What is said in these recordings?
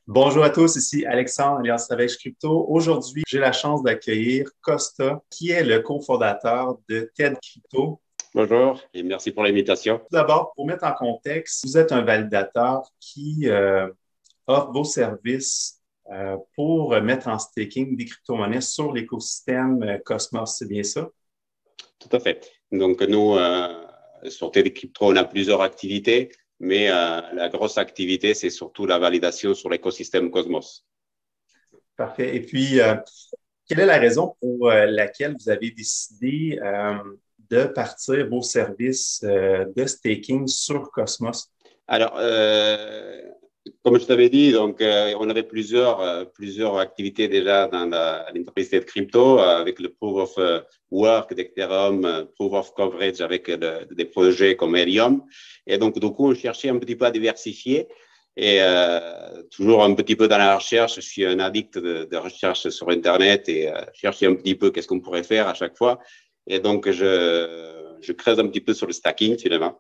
Bonjour à tous, ici Alexandre alias Savage Crypto. Aujourd'hui, j'ai la chance d'accueillir Costa, qui est le cofondateur de TED Crypto. Bonjour et merci pour l'invitation. Tout d'abord, pour mettre en contexte, vous êtes un validateur qui offre vos services pour mettre en staking des crypto-monnaies sur l'écosystème Cosmos, c'est bien ça? Tout à fait. Donc, nous, sur TD Crypto, on a plusieurs activités, mais la grosse activité, c'est surtout la validation sur l'écosystème Cosmos. Parfait. Et puis, quelle est la raison pour laquelle vous avez décidé de partir vos services de staking sur Cosmos? Alors, comme je t'avais dit, donc, on avait plusieurs activités déjà dans l'entreprise TD Crypto avec le Proof of Work d'Ethereum, Proof of Coverage avec des projets comme Helium. Et donc, du coup, on cherchait un petit peu à diversifier. Et toujours un petit peu dans la recherche, je suis un addict de recherche sur Internet et chercher un petit peu qu'est-ce qu'on pourrait faire à chaque fois. Et donc, je creuse un petit peu sur le stacking finalement.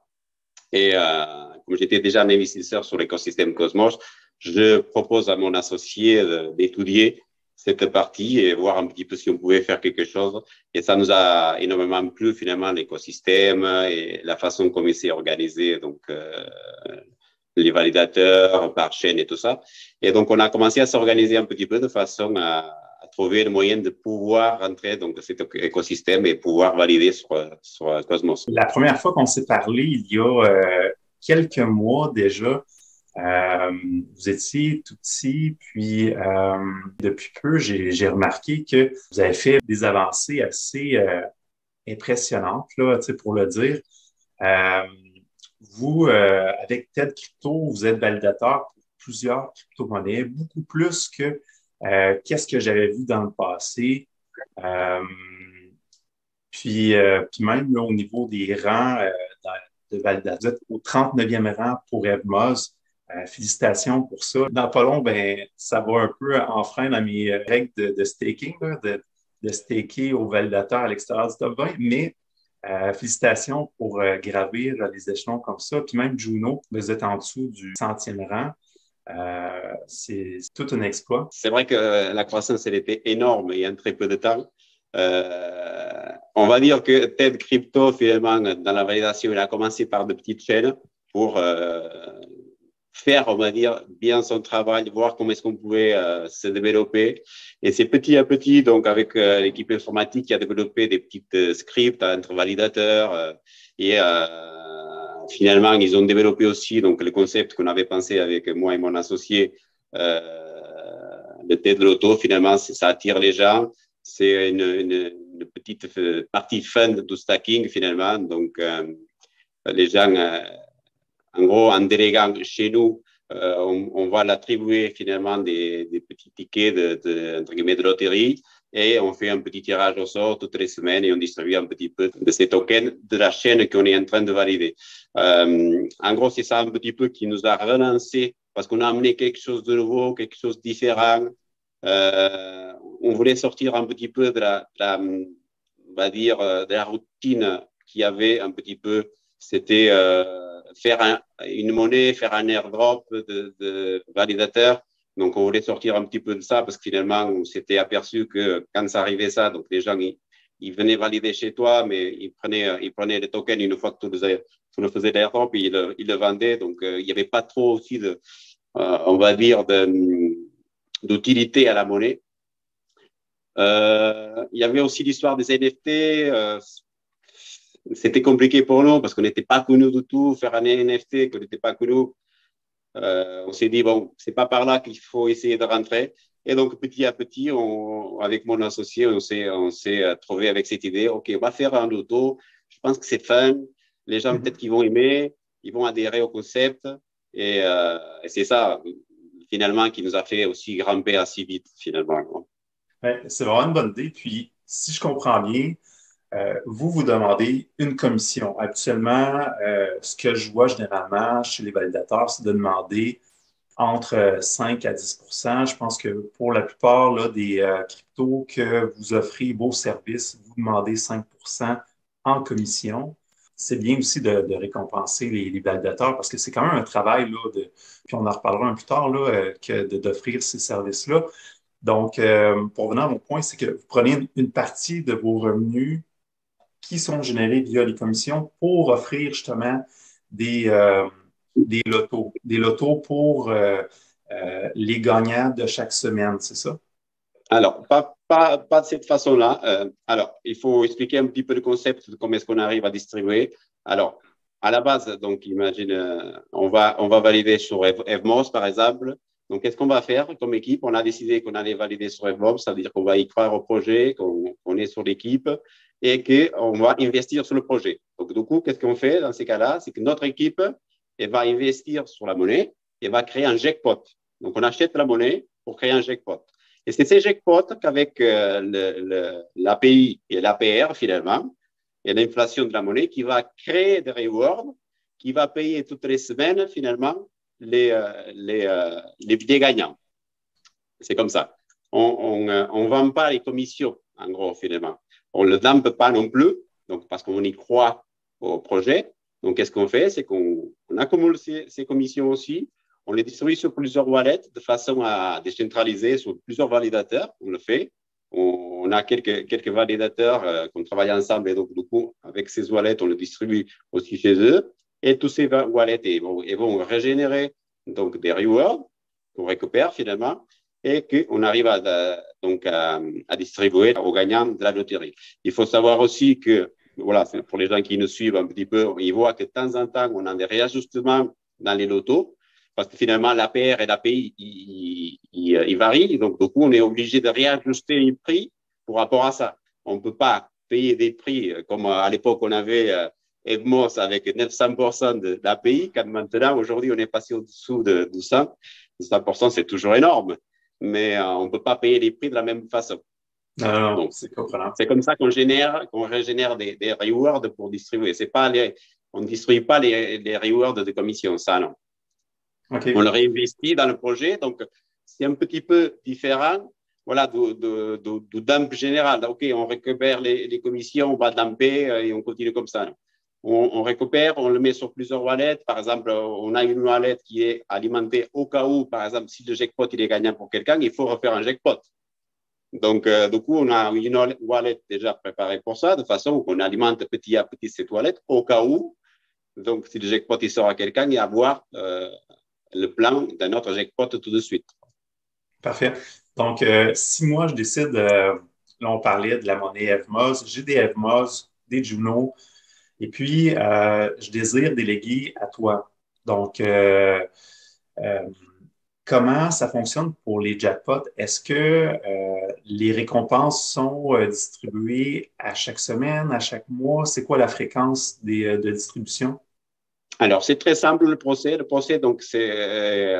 Et comme j'étais déjà un investisseur sur l'écosystème Cosmos, je propose à mon associé d'étudier cette partie et voir un petit peu si on pouvait faire quelque chose. Et ça nous a énormément plu finalement l'écosystème et la façon comme il s'est organisé. Donc, les validateurs par chaîne et tout ça. Et donc, on a commencé à s'organiser un petit peu de façon à trouver le moyen de pouvoir rentrer donc, dans cet écosystème et pouvoir valider sur Cosmos. La première fois qu'on s'est parlé, il y a quelques mois déjà, euh, vous étiez tout petit, puis depuis peu, j'ai remarqué que vous avez fait des avancées assez impressionnantes, là, tu sais, pour le dire. Euh, Vous, avec TED Crypto, vous êtes validateur pour plusieurs crypto-monnaies, beaucoup plus que qu'est-ce que j'avais vu dans le passé. Euh, puis même là, au niveau des rangs de validateur, vous êtes au 39e rang pour Evmoz. Félicitations pour ça. Dans pas long, ben, ça va un peu enfreindre à mes règles de staking, là, de staker aux validateurs à l'extérieur du top 20, mais félicitations pour gravir les échelons comme ça. Puis même Juno, vous êtes en dessous du 100e rang. C'est tout un exploit. C'est vrai que la croissance, elle était énorme il y a très peu de temps. On va dire que TED Crypto, finalement, dans la validation, il a commencé par de petites chaînes pour faire, on va dire, bien son travail, voir comment est-ce qu'on pouvait se développer. Et c'est petit à petit, donc avec l'équipe informatique qui a développé des petites scripts entre validateurs. Et finalement, ils ont développé aussi donc, le concept qu'on avait pensé avec moi et mon associé, le TED Lotto. Finalement, ça attire les gens. C'est une petite partie fun du stacking, finalement. Donc, les gens en gros, en déléguant chez nous, on va l'attribuer finalement des petits tickets entre guillemets, de loterie et on fait un petit tirage au sort toutes les semaines et on distribue un petit peu de ces tokens de la chaîne qu'on est en train de valider. En gros, c'est ça un petit peu qui nous a relancé parce qu'on a amené quelque chose de nouveau, quelque chose de différent. On voulait sortir un petit peu on va dire, de la routine qu'il y avait un petit peu. C'était faire une monnaie, faire un airdrop de validateur. Donc, on voulait sortir un petit peu de ça parce que finalement, on s'était aperçu que quand ça arrivait ça, donc les gens, ils venaient valider chez toi, mais ils prenaient les tokens une fois que tu le faisais l'airdrop et ils le vendaient. Donc, il n'y avait pas trop aussi on va dire, d'utilité à la monnaie. Il y avait aussi l'histoire des NFT. C'était compliqué pour nous parce qu'on n'était pas connus du tout. Faire un NFT, qu'on n'était pas connus, on s'est dit, bon, c'est pas par là qu'il faut essayer de rentrer. Et donc, petit à petit, avec mon associé, on s'est trouvé avec cette idée, OK, on va faire un loto. Je pense que c'est fun. Les gens, peut-être qu'ils vont aimer, ils vont adhérer au concept. Et c'est ça, finalement, qui nous a fait aussi grimper assez vite, finalement. Ouais, c'est vraiment une bonne idée. Puis, si je comprends bien, vous, vous demandez une commission. Habituellement, ce que je vois généralement chez les validateurs, c'est de demander entre 5 à 10. Je pense que pour la plupart là, des cryptos que vous offrez vos services, vous demandez 5 en commission. c'est bien aussi de récompenser les validateurs parce que c'est quand même un travail, là, puis on en reparlera un peu plus tard, là, d'offrir ces services-là. Donc, pour venir à mon point, c'est que vous prenez une partie de vos revenus qui sont générés via les commissions pour offrir justement des, euh, des lotos pour les gagnants de chaque semaine, c'est ça? Alors, pas de cette façon-là. Alors, il faut expliquer un petit peu le concept de comment est-ce qu'on arrive à distribuer. Alors, à la base, donc, imagine, on va valider sur Evmos, par exemple. Donc, qu'est-ce qu'on va faire comme équipe? On a décidé qu'on allait valider sur Evmos, ça veut dire qu'on va y croire au projet, qu'on est sur l'équipe et qu'on va investir sur le projet. Donc, du coup, qu'est-ce qu'on fait dans ces cas-là? C'est que notre équipe, elle va investir sur la monnaie et va créer un jackpot. Donc, on achète la monnaie pour créer un jackpot. Et c'est ces jackpots qu'avec l'API et l'APR, finalement, et l'inflation de la monnaie, qui va créer des rewards, qui va payer toutes les semaines, finalement, les billets gagnants. C'est comme ça. On ne vend pas les commissions, en gros, finalement. On ne le dampe pas non plus, donc, parce qu'on y croit au projet. Donc, qu'est-ce qu'on fait? C'est qu'on accumule ces commissions aussi. On les distribue sur plusieurs wallets de façon à décentraliser sur plusieurs validateurs. On le fait. On a quelques validateurs qu'on travaille ensemble et donc, du coup, avec ces wallets, on le distribue aussi chez eux. Et tous ces wallets ils vont régénérer donc, des rewards qu'on récupère finalement et qu'on arrive donc à distribuer aux gagnants de la loterie. Il faut savoir aussi que, voilà, pour les gens qui nous suivent un petit peu, ils voient que de temps en temps, on a des réajustements dans les lotos parce que finalement, l'APR et l'API, ils varient. Donc, du coup, on est obligé de réajuster les prix pour rapport à ça. On ne peut pas payer des prix comme à l'époque, on avait Evmos avec 900% de l'API, quand maintenant, aujourd'hui, on est passé au-dessous de 100%. 100%, c'est toujours énorme, mais on ne peut pas payer les prix de la même façon. Non, Donc, c'est comprenant. c'est comme ça qu'on régénère des rewards pour distribuer. On ne distribue pas les rewards de commission, ça, non. OK. On le réinvestit dans le projet. Donc, c'est un petit peu différent voilà, du dump général. OK, on récupère les commissions, on va dumper et on continue comme ça. On récupère, on le met sur plusieurs wallets. Par exemple, on a une wallet qui est alimentée au cas où, par exemple, si le jackpot il est gagnant pour quelqu'un, il faut refaire un jackpot. Donc, du coup, on a une wallet déjà préparée pour ça, de façon qu'on alimente petit à petit cette wallet au cas où. Donc, si le jackpot il sort à quelqu'un, il y a à voir le plan d'un autre jackpot tout de suite. Parfait. Donc, si moi, je décide, là, on parlait de la monnaie Evmos, j'ai des Evmos, des Juno, et puis je désire déléguer à toi. Donc, euh, comment ça fonctionne pour les jackpots? Est-ce que les récompenses sont distribuées à chaque semaine, à chaque mois? C'est quoi la fréquence de distribution? Alors, c'est très simple le procès. Le procès, donc, c'est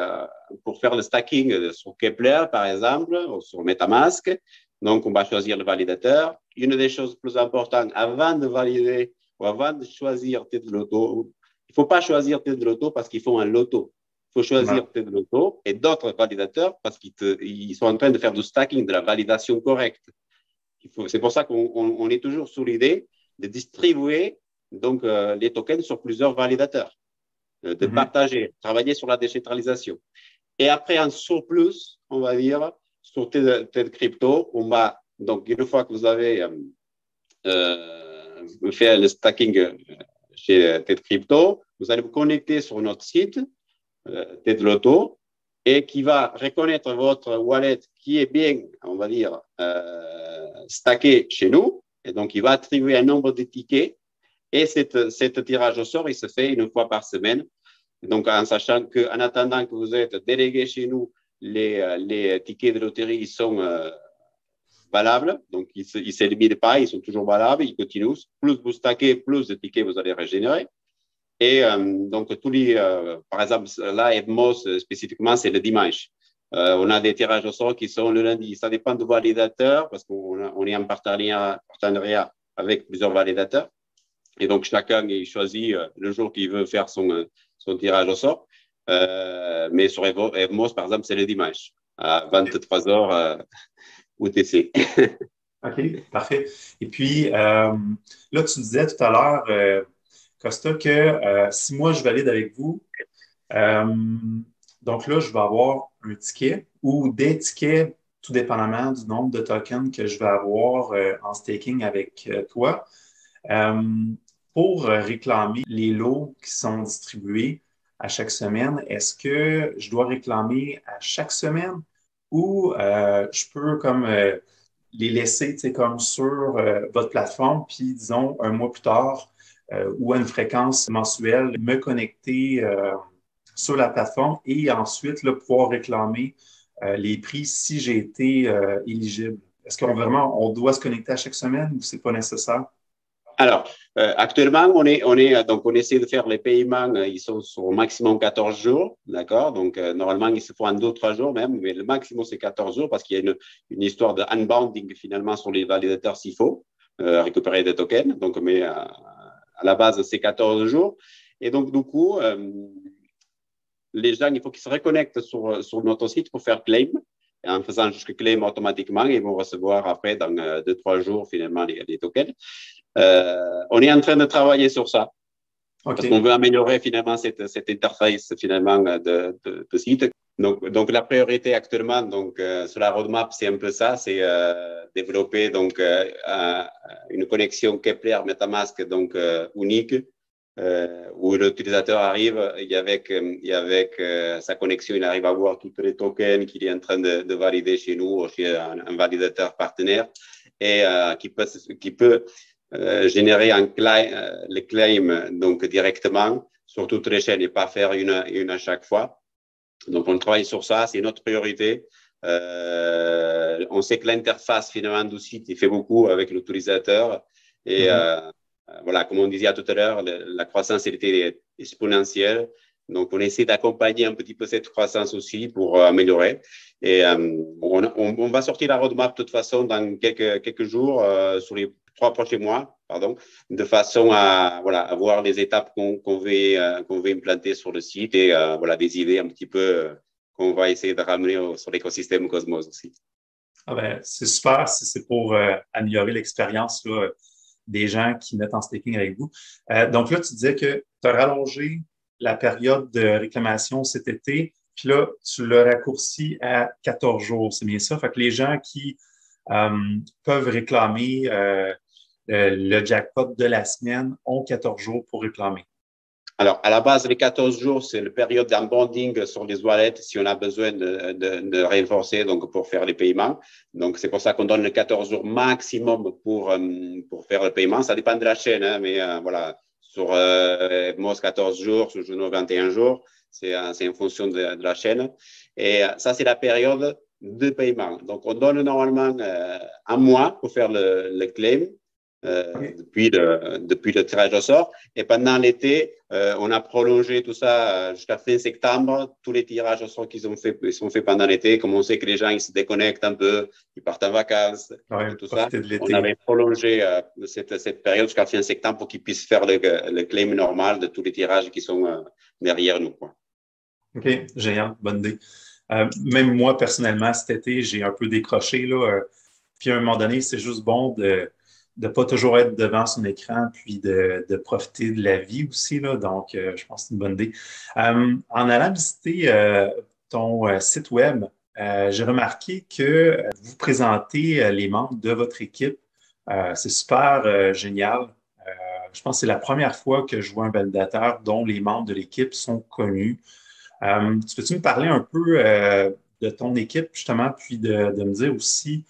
pour faire le stacking sur Kepler, par exemple, ou sur MetaMask. Donc, on va choisir le validateur. Une des choses plus importantes, avant de valider ou avant de choisir Tête Loto, il ne faut pas choisir Tête Loto parce qu'ils font un loto. Il faut choisir Tête Loto et d'autres validateurs parce qu'ils sont en train de faire du stacking, de la validation correcte. C'est pour ça qu'on est toujours sur l'idée de distribuer donc, les tokens sur plusieurs validateurs, de partager, travailler sur la décentralisation. Et après, en surplus, on va dire, sur tel crypto, on va, donc, une fois que vous avez fait le stacking chez TED Crypto, vous allez vous connecter sur notre site, TED Loto, et qui va reconnaître votre wallet qui est bien, on va dire, stacké chez nous. Et donc, il va attribuer un nombre de tickets. Et cette tirage au sort, il se fait une fois par semaine. Donc, en sachant qu'en attendant que vous êtes délégué chez nous, les tickets de loterie ils sont valables. Donc, ils ne s'éliminent pas, ils sont toujours valables, ils continuent. Plus vous stackez, plus de tickets vous allez régénérer. Et donc, par exemple, là, Evmos, spécifiquement, c'est le dimanche. On a des tirages au sort qui sont le lundi. Ça dépend du validateur parce qu'on est en partenariat avec plusieurs validateurs. Et donc, chacun il choisit le jour qu'il veut faire son tirage au sort. Mais sur Evmos, par exemple, c'est le dimanche à 23h UTC. OK, parfait. Et puis, là, tu disais tout à l'heure, Costa, que si moi je valide avec vous, euh, donc là, je vais avoir un ticket ou des tickets, tout dépendamment du nombre de tokens que je vais avoir en staking avec toi, euh, pour réclamer les lots qui sont distribués à chaque semaine. Est-ce que je dois réclamer à chaque semaine ou je peux comme les laisser, tu sais, comme sur votre plateforme, puis disons un mois plus tard ou à une fréquence mensuelle, me connecter sur la plateforme et ensuite là, pouvoir réclamer les prix si j'ai été éligible. Est-ce qu'on vraiment on doit se connecter à chaque semaine ou c'est pas nécessaire? Alors, actuellement, donc, on essaie de faire les paiements, ils sont sur au maximum 14 jours, d'accord? Donc, normalement, ils se font en 2 ou 3 jours même, mais le maximum, c'est 14 jours parce qu'il y a une histoire de unbounding finalement sur les validateurs s'il faut récupérer des tokens. Donc, mais à la base, c'est 14 jours. Et donc, du coup, les gens, il faut qu'ils se reconnectent sur notre site pour faire claim. Et en faisant juste claim automatiquement, ils vont recevoir après, dans 2 ou 3 jours, finalement, les tokens. On est en train de travailler sur ça parce qu'on OK. veut améliorer finalement cette interface finalement de site. Donc, la priorité actuellement donc, sur la roadmap, c'est un peu ça, c'est développer donc, une connexion Kepler MetaMask donc, unique où l'utilisateur arrive et avec sa connexion, il arrive à voir tous les tokens qu'il est en train de valider chez nous, chez un validateur partenaire et qui peut générer les claims donc directement sur toutes les chaînes et pas faire une à chaque fois. Donc, on travaille sur ça, c'est notre priorité. On sait que l'interface finalement du site, il fait beaucoup avec l'utilisateur et Mhm. voilà, comme on disait tout à l'heure, la croissance elle était exponentielle. Donc, on essaie d'accompagner un petit peu cette croissance aussi pour améliorer. Et on va sortir la roadmap de toute façon dans quelques jours, sur les 3 prochains mois, pardon, de façon à voilà, avoir les étapes qu'on veut implanter sur le site et voilà, des idées un petit peu qu'on va essayer de ramener sur l'écosystème Cosmos aussi. Ah ben, c'est super si c'est pour améliorer l'expérience là, des gens qui mettent en staking avec vous. Donc là, tu disais que tu as rallongé la période de réclamation cet été, puis là, tu l'as raccourci à 14 jours. C'est bien ça? Fait que les gens qui euh, peuvent réclamer le jackpot de la semaine ont 14 jours pour réclamer. Alors, à la base, les 14 jours, c'est la période d'onboarding sur les wallets si on a besoin de renforcer donc pour faire les paiements. Donc, c'est pour ça qu'on donne les 14 jours maximum pour faire le paiement. Ça dépend de la chaîne, hein, mais voilà, sur MOS 14 jours, sur Juno 21 jours, c'est en fonction de la chaîne. Et ça, c'est la période de paiement. Donc, on donne normalement un mois pour faire le claim. OK. Depuis le tirage au sort. Et pendant l'été, on a prolongé tout ça jusqu'à fin septembre. Tous les tirages au sort qu'ils ont fait, ils sont faits pendant l'été. Comme on sait que les gens ils se déconnectent un peu, ils partent en vacances Ouais, et tout ça, profiter de on l'été. avait prolongé cette période jusqu'à fin septembre pour qu'ils puissent faire le claim normal de tous les tirages qui sont derrière nous, quoi. OK, génial, bonne idée. Même moi, personnellement, cet été, j'ai un peu décroché, là. Puis à un moment donné, c'est juste bon de ne pas toujours être devant son écran, puis de profiter de la vie aussi, là. Donc, je pense que c'est une bonne idée. En allant visiter ton site web, j'ai remarqué que vous présentez les membres de votre équipe. C'est super génial. Je pense que c'est la première fois que je vois un validateur dont les membres de l'équipe sont connus. Tu peux-tu me parler un peu de ton équipe, justement, puis de me dire aussi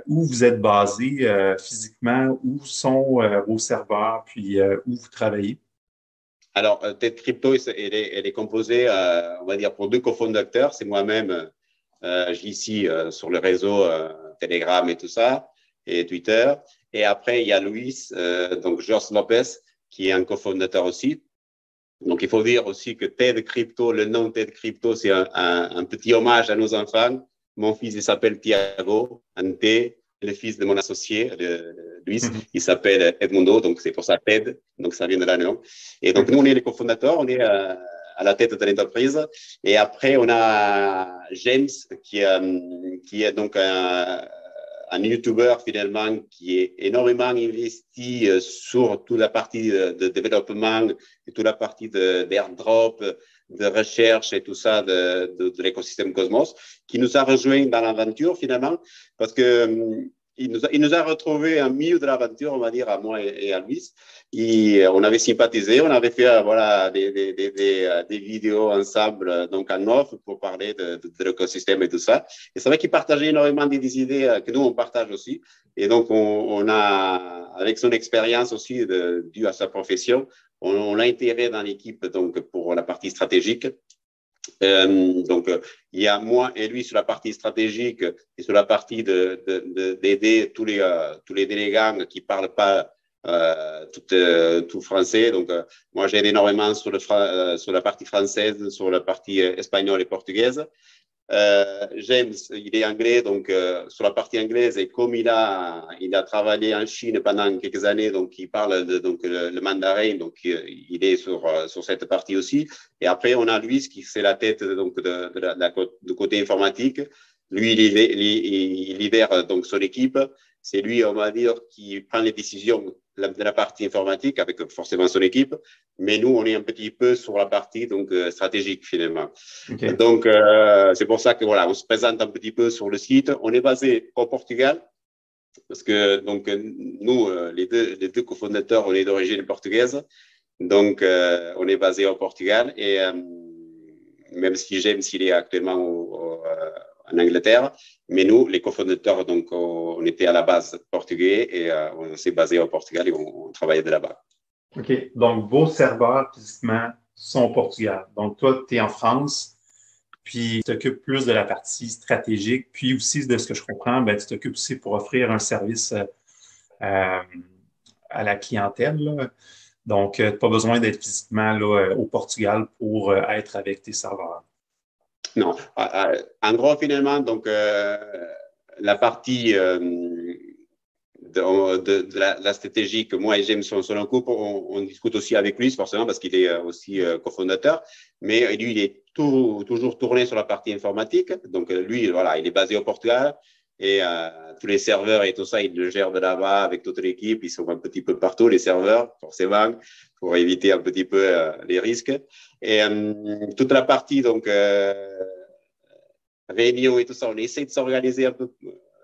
où vous êtes basé physiquement, où sont vos serveurs, puis où vous travaillez? Alors, Tête Crypto, elle est composée, on va dire, pour deux cofondateurs. C'est moi-même, JC, sur le réseau Telegram et tout ça, et Twitter. Et après, il y a Luis, donc Georges Lopez, qui est un cofondateur aussi. Donc, il faut dire aussi que TED Crypto, le nom TED Crypto, c'est un petit hommage à nos enfants. Mon fils, il s'appelle Thiago, un T, le fils de mon associé, Luis, Mhm. il s'appelle Edmundo, donc c'est pour ça TED, donc ça vient de là, non? Et donc, nous, OK. on est les cofondateurs, on est à la tête de l'entreprise. Et après, on a James, qui est donc un YouTuber finalement qui est énormément investi sur toute la partie de développement et toute la partie d'airdrop, de recherche et tout ça de l'écosystème Cosmos, qui nous a rejoint dans l'aventure finalement, parce que il nous a retrouvés en milieu de l'aventure, on va dire, à moi et à Luis. On avait sympathisé, on avait fait voilà, des vidéos ensemble, donc en off, pour parler de l'écosystème et tout ça. Et c'est vrai qu'il partageait énormément des idées que nous, on partage aussi. Et donc, on a, avec son expérience aussi due à sa profession, on l'a intégré dans l'équipe donc, pour la partie stratégique. Donc, il y a moi et lui sur la partie stratégique et sur la partie d'aider tous les délégants qui parlent pas tout français. Donc, moi, j'aide énormément sur la partie française, sur la partie espagnole et portugaise. James, il est anglais, donc sur la partie anglaise, et comme il a travaillé en Chine pendant quelques années, donc il parle donc le mandarin, donc il est sur cette partie aussi. Et après, on a Luis qui c'est la tête donc du côté informatique. Lui, il lidère donc son équipe. C'est lui, on va dire, qui prend les décisions de la partie informatique avec forcément son équipe. Mais nous, on est un petit peu sur la partie donc stratégique finalement. Okay. Donc, c'est pour ça que voilà, on se présente un petit peu sur le site. On est basé au Portugal parce que donc nous, les deux cofondateurs, on est d'origine portugaise. Donc, on est basé au Portugal et même si James, il est actuellement en Angleterre, mais nous, les cofondateurs, donc on était à la base portugais et on s'est basé au Portugal et on travaillait de là-bas. OK. Donc, vos serveurs, physiquement, sont au Portugal. Donc, toi, tu es en France, puis tu t'occupes plus de la partie stratégique, puis aussi, de ce que je comprends, ben, tu t'occupes aussi pour offrir un service à la clientèle, là. Donc, tu n'as pas besoin d'être physiquement là, au Portugal pour être avec tes serveurs. Non. En gros, finalement, donc, la partie de la stratégie que moi et James sont en couple, on discute aussi avec lui, forcément, parce qu'il est aussi cofondateur. Mais lui, il est toujours tourné sur la partie informatique. Donc, lui, voilà, il est basé au Portugal. Et tous les serveurs et tout ça, il le gère de là-bas avec toute l'équipe. Ils sont un petit peu partout, les serveurs, forcément, pour éviter un petit peu les risques. Et toute la partie, donc, réunion et tout ça, on essaie de s'organiser un peu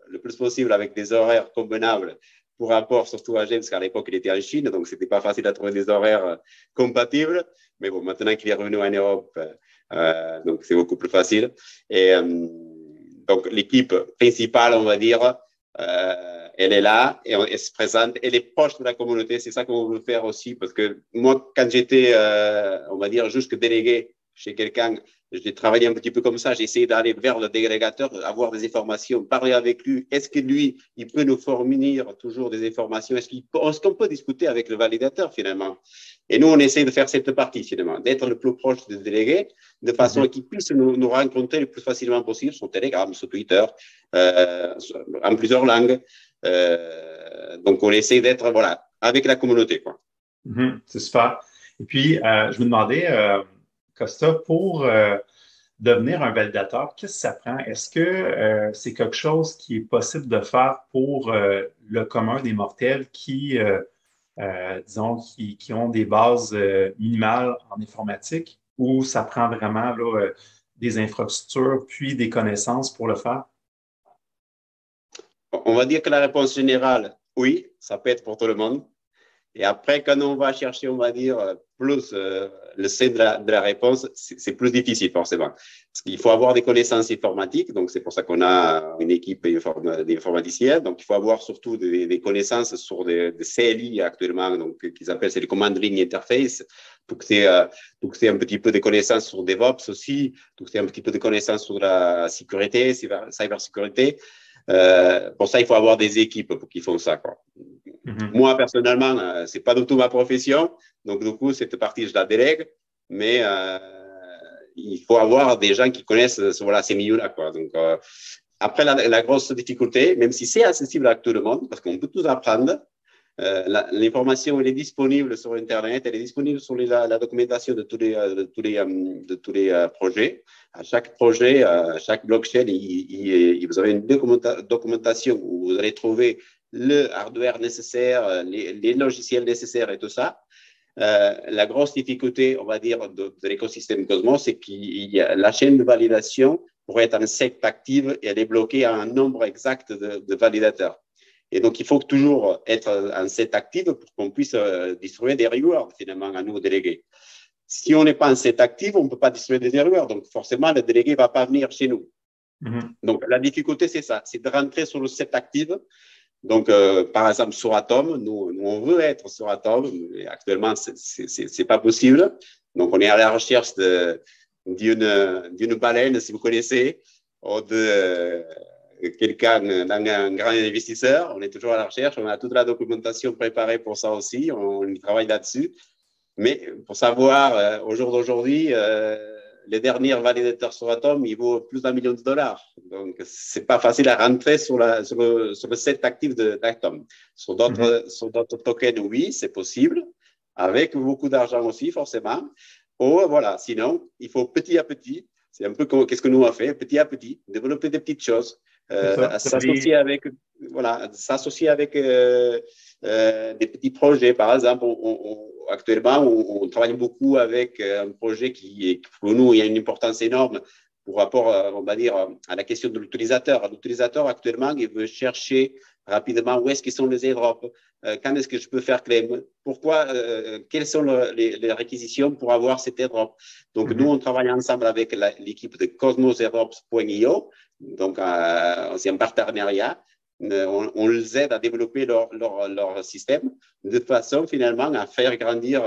le plus possible avec des horaires convenables pour rapport surtout à James, parce qu'à l'époque, il était en Chine, donc c'était pas facile à trouver des horaires compatibles. Mais bon, maintenant qu'il est revenu en Europe, donc c'est beaucoup plus facile. Et donc, l'équipe principale, on va dire, elle est là et elle se présente. Elle est proche de la communauté. C'est ça qu'on veut faire aussi. Parce que moi, quand j'étais, on va dire, juste délégué chez quelqu'un, j'ai travaillé un petit peu comme ça. J'ai essayé d'aller vers le délégateur, avoir des informations, parler avec lui. Est-ce que lui, il peut nous fournir toujours des informations? Est-ce qu'on peut discuter avec le validateur finalement? Et nous, on essaie de faire cette partie finalement, d'être le plus proche des délégués, de façon à qu'ils puissent nous rencontrer le plus facilement possible sur Telegram, sur Twitter, en plusieurs langues. Donc, on essaie d'être voilà, avec la communauté, quoi. C'est super. Et puis, je me demandais, Costa, pour devenir un validateur, qu'est-ce que ça prend? Est-ce que c'est quelque chose qui est possible de faire pour le commun des mortels qui, disons, qui ont des bases minimales en informatique, ou ça prend vraiment là, des infrastructures puis des connaissances pour le faire? On va dire que la réponse générale, oui, ça peut être pour tout le monde. Et après, quand on va chercher, on va dire, plus le C de la réponse, c'est plus difficile forcément. Parce qu'il faut avoir des connaissances informatiques, donc c'est pour ça qu'on a une équipe d'informaticiens. Donc il faut avoir surtout des connaissances sur des CLI actuellement, donc qu'ils appellent c'est les Command Line Interface. Donc c'est un petit peu des connaissances sur DevOps aussi. Donc c'est un petit peu de connaissances sur la sécurité, cybersécurité. Pour ça, il faut avoir des équipes qui font ça, quoi. Moi, personnellement, c'est pas du tout ma profession. Donc, du coup, cette partie, je la délègue. Mais il faut avoir des gens qui connaissent voilà, ces milieux-là, quoi. Donc, après, la grosse difficulté, même si c'est accessible à tout le monde, parce qu'on peut tout apprendre, L'information, elle est disponible sur Internet, elle est disponible sur la documentation de tous les projets. À chaque projet, à chaque blockchain, vous avez une documentation où vous allez trouver le hardware nécessaire, les logiciels nécessaires et tout ça. La grosse difficulté, on va dire, de l'écosystème Cosmos, c'est qu'il y a la chaîne de validation pour être en secte active et elle est bloquée à un nombre exact de validateurs. Et donc, il faut toujours être en set active pour qu'on puisse distribuer des rewards, finalement, à nos délégués. Si on n'est pas en set active, on ne peut pas distribuer des rewards. Donc, forcément, le délégué ne va pas venir chez nous. Donc, la difficulté, c'est ça, c'est de rentrer sur le set active. Donc, par exemple, sur Atom, nous, on veut être sur Atom, mais actuellement, c'est pas possible. Donc, on est à la recherche d'une baleine, si vous connaissez, ou de quelqu'un, un grand investisseur. On est toujours à la recherche. On a toute la documentation préparée pour ça aussi. On travaille là-dessus. Mais pour savoir, au jour d'aujourd'hui, les derniers validateurs sur Atom, ils vaut plus d'1 million de dollars. Donc, c'est pas facile à rentrer sur le set actif d'Atom. Sur d'autres tokens, oui, c'est possible, avec beaucoup d'argent aussi, forcément. Ou voilà, sinon, il faut petit à petit, c'est un peu qu'est-ce que nous on fait, petit à petit, développer des petites choses, s'associer avec, des petits projets. Par exemple, actuellement, on travaille beaucoup avec un projet qui, pour nous, il y a une importance énorme pour rapport, on va dire, à la question de l'utilisateur. L'utilisateur, actuellement, il veut chercher rapidement où est-ce qu'ils sont les airdrops, quand est-ce que je peux faire claim, pourquoi, quelles sont les réquisitions pour avoir cet airdrop. Donc, nous, on travaille ensemble avec l'équipe de cosmosairdrops.io, donc c'est un partenariat. On les aide à développer leur système de façon finalement à faire grandir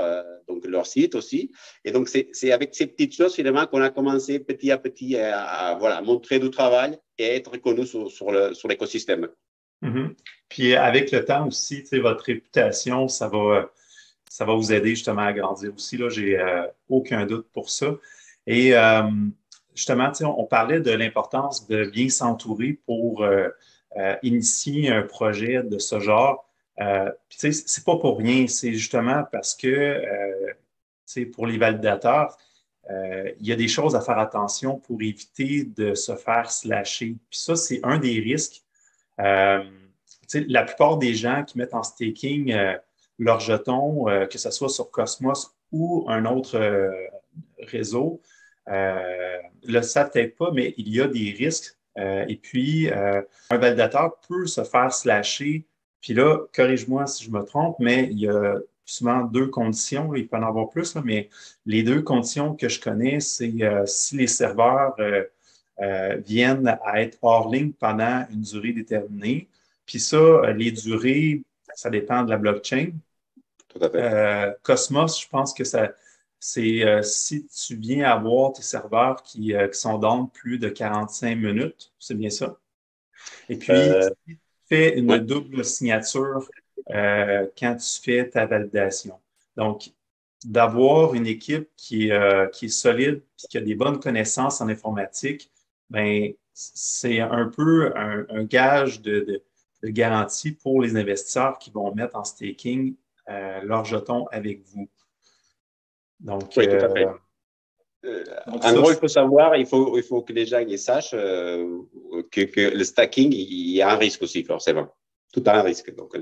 donc leur site aussi. Et donc, c'est avec ces petites choses finalement qu'on a commencé petit à petit à voilà, montrer du travail et à être reconnu sur l'écosystème. Puis avec le temps aussi, votre réputation, ça va vous aider justement à grandir aussi. Là, j'ai aucun doute pour ça. Et justement, on parlait de l'importance de bien s'entourer pour initier un projet de ce genre. C'est pas pour rien, c'est justement parce que pour les validateurs, il y a des choses à faire attention pour éviter de se faire slasher. Puis ça, c'est un des risques. La plupart des gens qui mettent en staking leurs jetons, que ce soit sur Cosmos ou un autre réseau, le savent peut-être pas, mais il y a des risques. Et puis, un validateur peut se faire slasher. Puis là, corrige-moi si je me trompe, mais il y a souvent deux conditions. Il peut en avoir plus, là, mais les deux conditions que je connais, c'est si les serveurs viennent à être hors ligne pendant une durée déterminée. Puis ça, les durées, ça dépend de la blockchain. Tout à fait. Cosmos, je pense que c'est si tu viens avoir tes serveurs qui sont down plus de 45 minutes, c'est bien ça. Et puis, si tu fais une double signature quand tu fais ta validation. Donc, d'avoir une équipe qui est solide et qui a des bonnes connaissances en informatique, ben, c'est un peu un gage de garantie pour les investisseurs qui vont mettre en staking leurs jetons avec vous. Donc, oui, tout à fait. En gros, il faut savoir, il faut que les gens ils sachent que le stacking, il y a un risque aussi, forcément. Tout a un risque. Donc,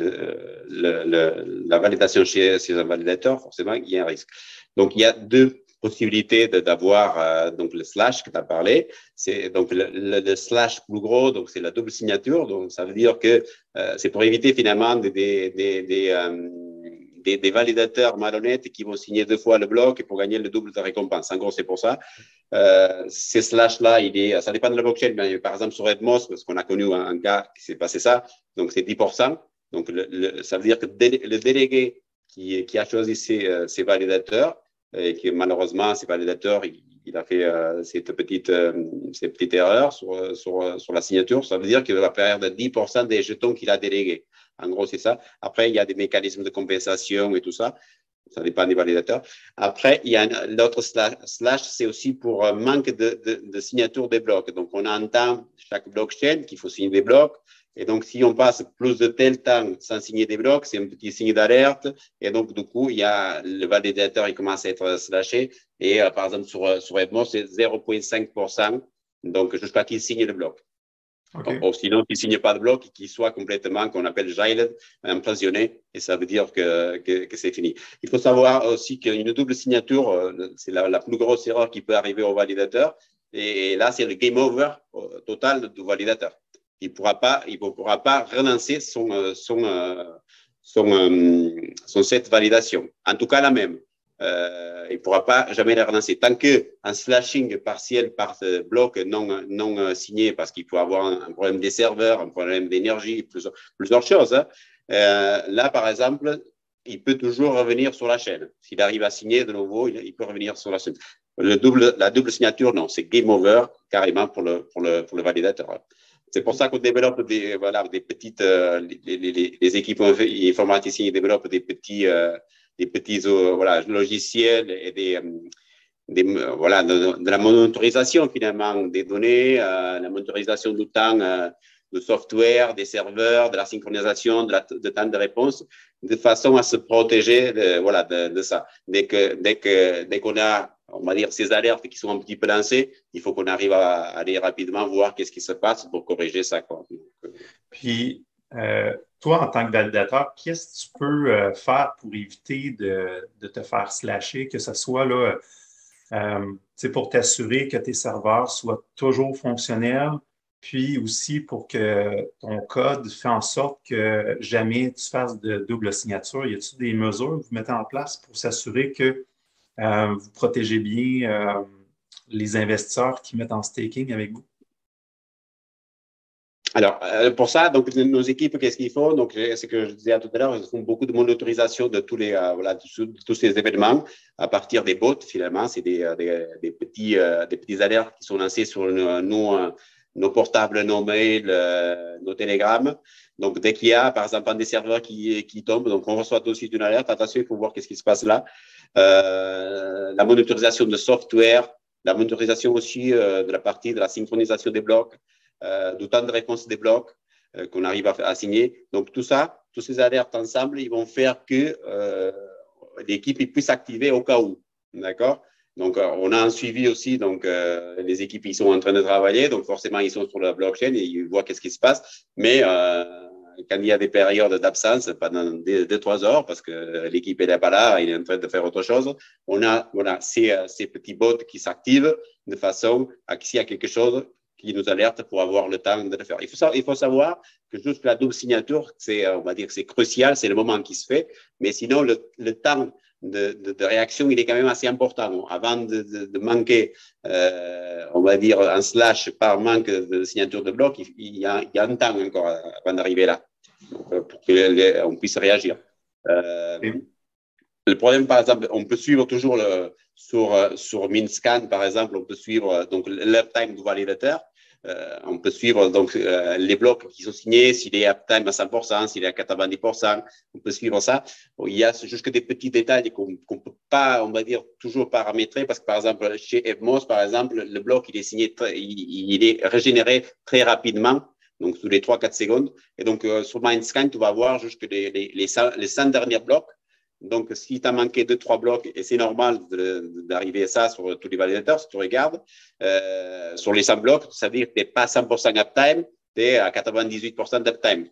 la validation chez un validateur, forcément, il y a un risque. Donc, il y a deux possibilités d'avoir donc le slash que tu as parlé. C'est donc le slash plus gros, donc c'est la double signature. Donc, ça veut dire que c'est pour éviter finalement des validateurs malhonnêtes qui vont signer 2 fois le bloc pour gagner le double de récompense. En gros, c'est pour ça. Ces slash-là, ça dépend de la blockchain, mais par exemple sur Edmos, parce qu'on a connu un cas qui s'est passé ça, donc c'est 10%. Donc, ça veut dire que le délégué qui a choisi ces validateurs, et que malheureusement, ces validateurs, il a fait ces petites erreurs sur la signature, ça veut dire qu'il va perdre 10% des jetons qu'il a délégués. En gros, c'est ça. Après, il y a des mécanismes de compensation et tout ça. Ça dépend des validateurs. Après, il y a l'autre slash, c'est aussi pour manque de signature des blocs. Donc, on entend chaque blockchain qu'il faut signer des blocs. Et donc, si on passe plus de tel temps sans signer des blocs, c'est un petit signe d'alerte. Et donc, du coup, il y a le validateur, il commence à être slashé. Et par exemple, sur Evmos, c'est 0,5%. Donc, jusqu'à qu'il signe le bloc. Okay. Ou sinon, qu'il ne signe pas de bloc, qu'il soit complètement, qu'on appelle jailed, impressionné, et ça veut dire que c'est fini. Il faut savoir aussi qu'une double signature, c'est la plus grosse erreur qui peut arriver au validateur. Et là, c'est le game over total du validateur. Il ne pourra pas relancer son set validation. En tout cas, la même. Il ne pourra pas jamais la relancer. Tant qu'un slashing partiel par bloc non signé, parce qu'il peut avoir un problème des serveurs, un problème d'énergie, plusieurs choses. Hein. Là, par exemple, il peut toujours revenir sur la chaîne. S'il arrive à signer de nouveau, il peut revenir sur la chaîne. La double signature, non, c'est game over carrément pour le validateur. C'est pour ça qu'on développe des petites, les équipes informaticiens développent des petits logiciels et de la monitorisation finalement des données, la monitorisation du temps de software, des serveurs, de la synchronisation, de temps de réponse, de façon à se protéger de ça. Dès qu'on a, on va dire, ces alertes qui sont un petit peu lancées, il faut qu'on arrive à aller rapidement voir qu'est-ce qui se passe pour corriger ça, quoi. Puis, toi, en tant que validateur, qu'est-ce que tu peux faire pour éviter de te faire slasher, que ce soit là, pour t'assurer que tes serveurs soient toujours fonctionnels, puis aussi pour que ton code fait en sorte que jamais tu fasses de double signature. Y a-t-il des mesures que vous mettez en place pour s'assurer que vous protégez bien les investisseurs qui mettent en staking avec vous? Alors, pour ça, donc, nos équipes, qu'est-ce qu'ils font? Donc, c'est ce que je disais tout à l'heure, ils font beaucoup de monitorisation de tous ces événements à partir des bots, finalement. C'est des petits alertes qui sont lancés sur nos portables, nos mails, nos télégrammes. Donc, dès qu'il y a, par exemple, un des serveurs qui tombe, donc on reçoit tout de suite une alerte. Attention, il faut voir qu'est-ce qui se passe là. La monitorisation de software, la monitorisation aussi de la partie de la synchronisation des blocs. Du temps de réponse des blocs qu'on arrive à signer. Donc, tout ça, tous ces alertes ensemble, ils vont faire que l'équipe puisse s'activer au cas où. D'accord? Donc, on a un suivi aussi. Donc, les équipes, ils sont en train de travailler. Donc, forcément, ils sont sur la blockchain et ils voient qu'est-ce qui se passe. Mais quand il y a des périodes d'absence pendant 2-3 heures, parce que l'équipe n'est pas là, il est en train de faire autre chose, on a ces petits bots qui s'activent de façon à que s'il y a quelque chose, qui nous alerte pour avoir le temps de le faire. Il faut savoir que juste la double signature, on va dire que c'est crucial, c'est le moment qui se fait, mais sinon, le temps de réaction, il est quand même assez important. Avant de manquer, on va dire, un slash par manque de signature de bloc, il y a un temps encore avant d'arriver là, pour qu'on puisse réagir. Le problème, par exemple, on peut suivre toujours sur Minscan, par exemple, on peut suivre donc l'uptime du validateur. On peut suivre donc les blocs qui sont signés, s'il est uptime à 100%, s'il est à 90%, on peut suivre ça. Bon, il y a juste des petits détails qu'on ne peut pas, on va dire, toujours paramétrer parce que, par exemple, chez Evmos, par exemple, le bloc, il est signé, il est régénéré très rapidement. Donc, sous les 3-4 secondes. Et donc, sur Minscan, tu vas voir juste les 100 derniers blocs. Donc, si tu as manqué 2-3 blocs, et c'est normal d'arriver à ça sur tous les validateurs, si tu regardes, sur les 100 blocs, ça veut dire que tu n'es pas à 100% uptime, tu es à 98% d'uptime.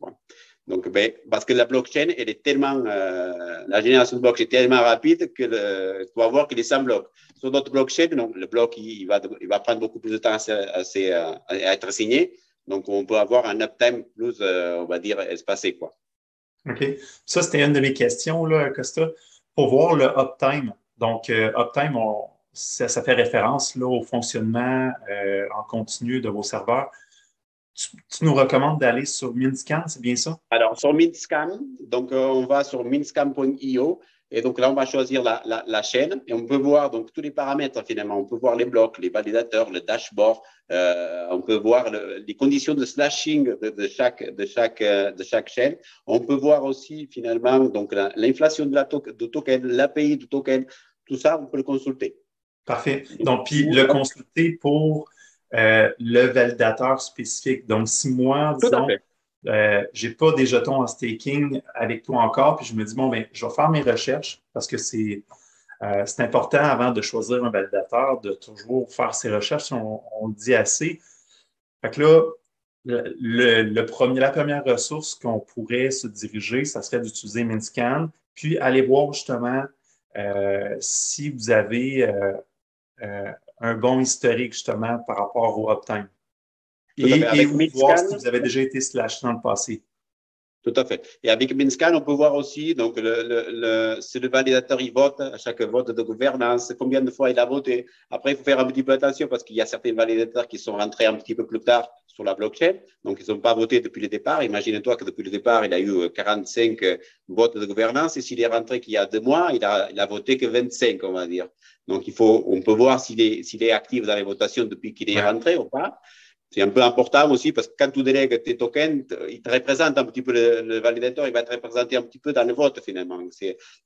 Donc, parce que la blockchain, elle est tellement, la génération de blocs est tellement rapide que tu vas voir qu'il est 100 blocs. Sur d'autres blockchains, donc, le bloc, il va prendre beaucoup plus de temps à être signé. Donc, on peut avoir un uptime plus, on va dire, espacé, quoi. OK. Ça, c'était une de mes questions, là, Costa. Pour voir le uptime. Donc, uptime, ça fait référence là, au fonctionnement en continu de vos serveurs. Tu nous recommandes d'aller sur Minscan, c'est bien ça? Alors, sur Minscan, donc on va sur minscan.io Et donc là, on va choisir la chaîne et on peut voir donc tous les paramètres finalement. On peut voir les blocs, les validateurs, le dashboard. On peut voir les conditions de slashing de chaque chaîne. On peut voir aussi finalement donc l'inflation de token, l'API du token. Tout ça, on peut le consulter. Parfait. Donc, puis le consulter pour le validateur spécifique. Donc, si moi, Tout à disons, fait. j'ai pas des jetons en staking avec toi encore, puis je me dis, bon, ben, je vais faire mes recherches parce que c'est important avant de choisir un validateur de toujours faire ses recherches, on le dit assez. Fait que là, la première ressource qu'on pourrait se diriger, ça serait d'utiliser Minscan, puis aller voir justement si vous avez un bon historique justement par rapport au uptime. Tout à fait. Et Avec voir Minscan, si vous avez déjà été slashé dans le passé. tout à fait. Et avec Minscan, on peut voir aussi, donc, si le validateur il vote, à chaque vote de gouvernance, combien de fois il a voté. Après, il faut faire un petit peu attention parce qu'il y a certains validateurs qui sont rentrés un petit peu plus tard sur la blockchain, donc ils n'ont pas voté depuis le départ. Imagine-toi que depuis le départ, il a eu 45 votes de gouvernance et s'il est rentré qu'il y a 2 mois, il a voté que 25, on va dire. Donc, on peut voir s'il est actif dans les votations depuis qu'il est rentré ou pas. C'est un peu important aussi parce que quand tu délègues tes tokens, il te représente un petit peu le validateur, il va te représenter un petit peu dans le vote finalement.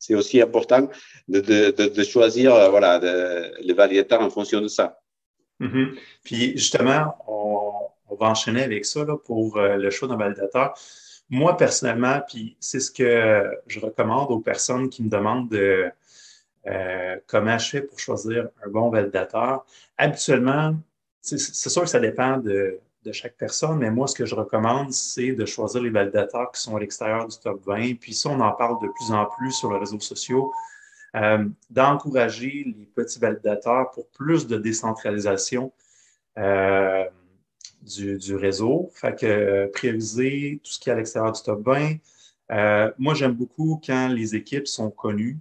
C'est aussi important de choisir le validateur en fonction de ça. Mm-hmm. Puis justement, on va enchaîner avec ça là, pour le choix d'un validateur. Moi, personnellement, puis c'est ce que je recommande aux personnes qui me demandent comment je fais pour choisir un bon validateur. Habituellement, c'est sûr que ça dépend de chaque personne, mais moi, ce que je recommande, c'est de choisir les validateurs qui sont à l'extérieur du top 20. Puis ça, on en parle de plus en plus sur les réseaux sociaux, d'encourager les petits validateurs pour plus de décentralisation euh, du réseau. Fait que prioriser tout ce qui est à l'extérieur du top 20. Moi, j'aime beaucoup quand les équipes sont connues.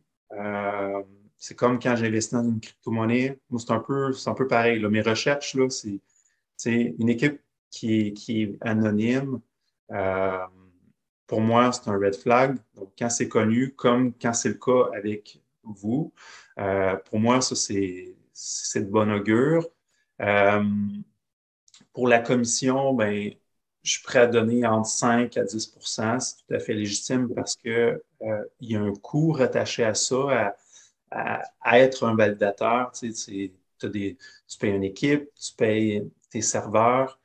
C'est comme quand j'investis dans une crypto-monnaie. Moi, c'est un peu pareil, là. Mes recherches, là, c'est une équipe qui est anonyme. Euh, pour moi, c'est un red flag. Donc, quand c'est connu, comme quand c'est le cas avec vous, pour moi, ça, c'est de bon augure. Euh, pour la commission, ben, je suis prêt à donner entre 5 à 10 c'est tout à fait légitime parce que, il y a un coût rattaché à ça, à être un validateur. Tu payes une équipe, tu payes tes serveurs.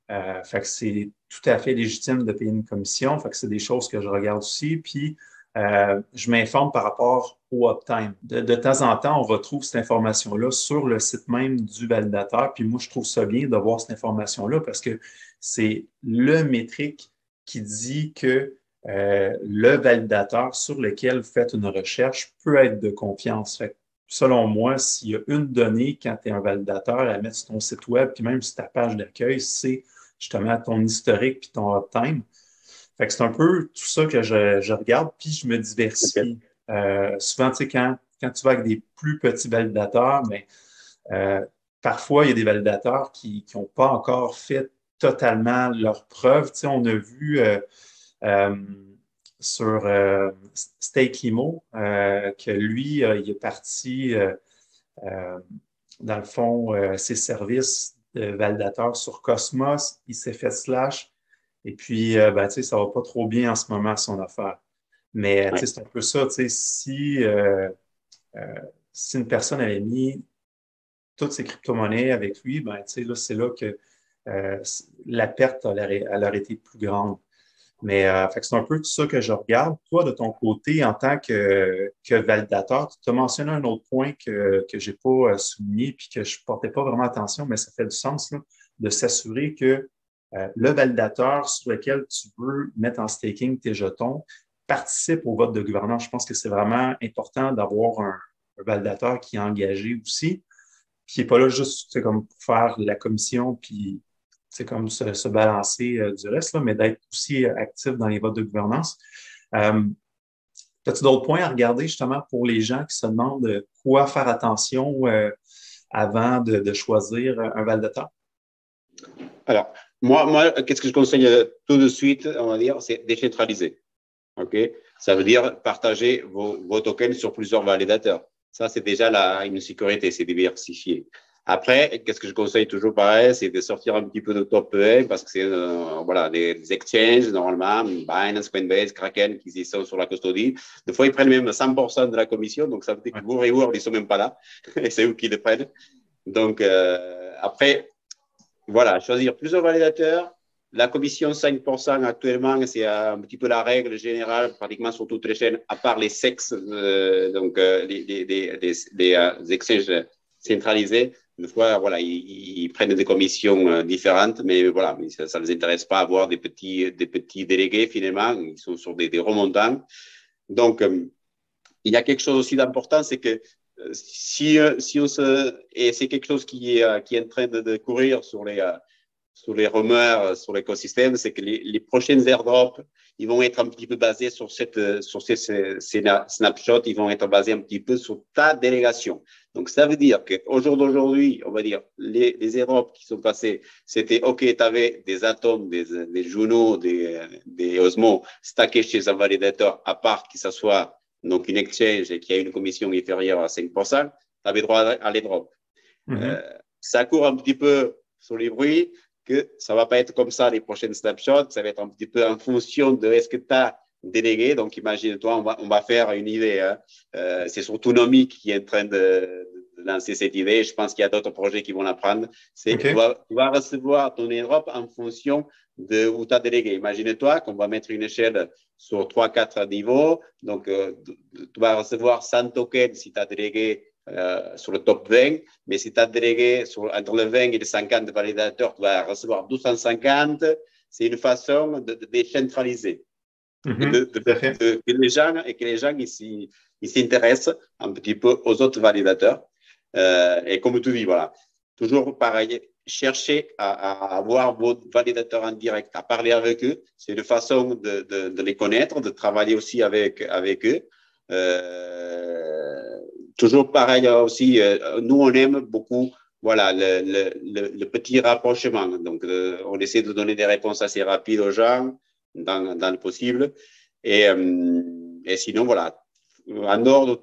Fait que c'est tout à fait légitime de payer une commission. Fait que c'est des choses que je regarde aussi. Puis, je m'informe par rapport au uptime. De temps en temps, on retrouve cette information-là sur le site même du validateur. Puis moi, je trouve ça bien de voir cette information-là parce que c'est le métrique qui dit que le validateur sur lequel vous faites une recherche peut être de confiance. Fait que, selon moi, s'il y a une donnée quand tu es un validateur à mettre sur ton site web, puis même sur ta page d'accueil, c'est justement ton historique puis ton uptime. Fait que c'est un peu tout ça que je regarde, puis je me Okay. diversifie. Souvent, tu sais, quand tu vas avec des plus petits validateurs, mais parfois, il y a des validateurs qui n'ont pas encore fait totalement leurs preuves. Tu sais, on a vu euh, sur Stakemo que lui, il est parti, euh, dans le fond, ses services de validateur sur Cosmos. Il s'est fait slash. Et puis, ben, tu sais, ça va pas trop bien en ce moment, son affaire. Mais, tu sais, Ouais. c'est un peu ça, tu sais, euh, si une personne avait mis toutes ses crypto-monnaies avec lui, ben, tu sais, là, c'est là que la perte elle aurait été plus grande. Mais fait que c'est un peu tout ça que je regarde. Toi, de ton côté, en tant que validateur, tu as mentionné un autre point que je n'ai pas souligné puis que je ne portais pas vraiment attention, mais ça fait du sens là, de s'assurer que le validateur sur lequel tu veux mettre en staking tes jetons participe au vote de gouvernance. Je pense que c'est vraiment important d'avoir un validateur qui est engagé aussi, qui n'est pas là juste comme pour faire la commission puis c'est comme se balancer du reste, là, mais d'être aussi actif dans les votes de gouvernance. As-tu d'autres points à regarder justement pour les gens qui se demandent quoi faire attention avant de choisir un validateur? Alors, moi qu'est-ce que je conseille tout de suite, on va dire, c'est décentraliser. OK? Ça veut dire partager vos tokens sur plusieurs validateurs. Ça, c'est déjà une sécurité, c'est diversifié. Après, qu'est-ce que je conseille toujours pareil, c'est de sortir un petit peu de top 1 parce que c'est voilà, les exchanges, normalement, Binance, Coinbase, Kraken, qui sont sur la custodie. Des fois, ils prennent même 100% de la commission, donc ça veut dire que vos rewards, ils ne sont même pas là, et c'est eux qui le prennent. Donc, après, voilà, choisir plusieurs validateurs. La commission 5% actuellement, c'est un petit peu la règle générale, pratiquement sur toutes les chaînes, à part les SEX, donc les exchanges centralisés. Des fois, voilà, ils prennent des commissions différentes, mais voilà, ça ne les intéresse pas à avoir des petits délégués finalement. Ils sont sur des remontants. Donc, il y a quelque chose aussi d'important, c'est que si on et c'est quelque chose qui est en train de courir sur les rumeurs, sur l'écosystème, c'est que les prochaines airdrops, ils vont être un petit peu basés sur ces snapshots, ils vont être basés un petit peu sur ta délégation. Donc, ça veut dire qu'au jour d'aujourd'hui, on va dire, les airdrops qui sont passés, c'était OK, tu avais des atomes, des Juno, des Osmo stackés chez un validateur, à part que ça soit donc une exchange et qui a une commission inférieure à 5%, tu avais droit à l'airdrop. Ça court un petit peu sur les bruits que ça ne va pas être comme ça les prochaines snapshots, ça va être un petit peu en fonction de est-ce que tu as délégué. Donc, imagine-toi, on va faire une idée. Hein. C'est surtout Nomic qui est en train de lancer cette idée. Je pense qu'il y a d'autres projets qui vont la prendre. Tu vas recevoir ton airdrop en fonction de où tu as délégué. Imagine-toi qu'on va mettre une échelle sur 3-4 niveaux. Donc, tu vas recevoir 100 tokens si tu as délégué sur le top 20, mais si tu as délégué entre le 20 et le 50 validateurs, tu vas recevoir 250. C'est une façon de décentraliser. Que les gens ils s'intéressent un petit peu aux autres validateurs. Et comme tu dis, voilà, toujours pareil, chercher à avoir vos validateurs en direct, à parler avec eux. C'est une façon de les connaître, de travailler aussi avec eux. Toujours pareil aussi, nous, on aime beaucoup voilà, le petit rapprochement. Donc, on essaie de donner des réponses assez rapides aux gens dans le possible. Et sinon, voilà, en dehors de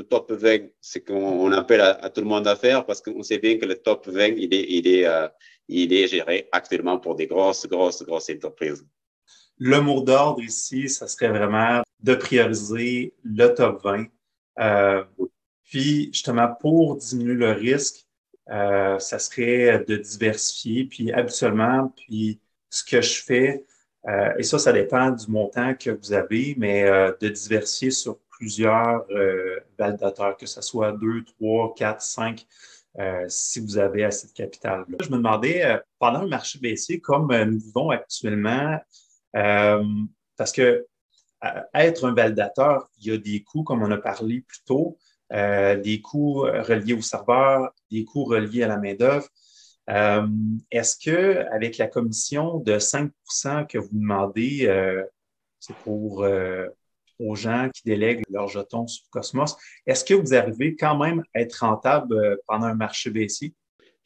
top 20, c'est qu'on appelle à tout le monde à faire parce qu'on sait bien que le top 20, il est géré actuellement pour des grosses entreprises. Le mot d'ordre ici, ça serait vraiment de prioriser le top 20. Puis, justement, pour diminuer le risque, ça serait de diversifier. Puis, habituellement, ce que je fais, et ça dépend du montant que vous avez, mais de diversifier sur plusieurs validateurs, que ce soit 2, 3, 4, 5, si vous avez assez de capital. Je me demandais, pendant un marché baissier comme nous vivons actuellement, parce que être un validateur, il y a des coûts, comme on a parlé plus tôt, des coûts reliés au serveur, des coûts reliés à la main-d'œuvre. Est-ce que avec la commission de 5% que vous demandez, c'est pour aux gens qui délèguent leurs jetons sur Cosmos, est-ce que vous arrivez quand même à être rentable pendant un marché baissier?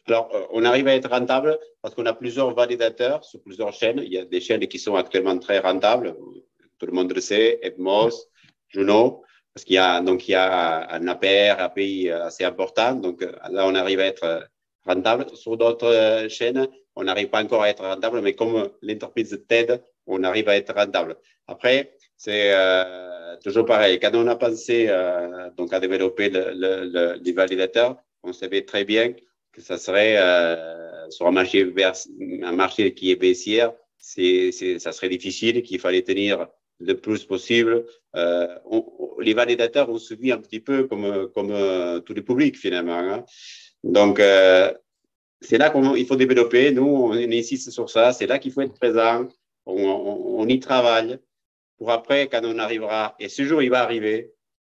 Alors, on arrive à être rentable parce qu'on a plusieurs validateurs sur plusieurs chaînes. Il y a des chaînes qui sont actuellement très rentables. Tout le monde le sait, Edmos, Juno, parce qu'il y a un API assez important. Donc, là, on arrive à être rentable. Sur d'autres chaînes, on n'arrive pas encore à être rentable, mais comme l'entreprise TED, on arrive à être rentable. Après, c'est toujours pareil. Quand on a pensé donc à développer les validateurs, on savait très bien que ça serait sur un marché qui est baissière, ça serait difficile, qu'il fallait tenir le plus possible. Les validateurs ont suivi un petit peu comme tout le public finalement. Hein. Donc, c'est là qu'il faut développer. Nous, on insiste sur ça. C'est là qu'il faut être présent. On y travaille pour après, quand on arrivera, et ce jour, il va arriver,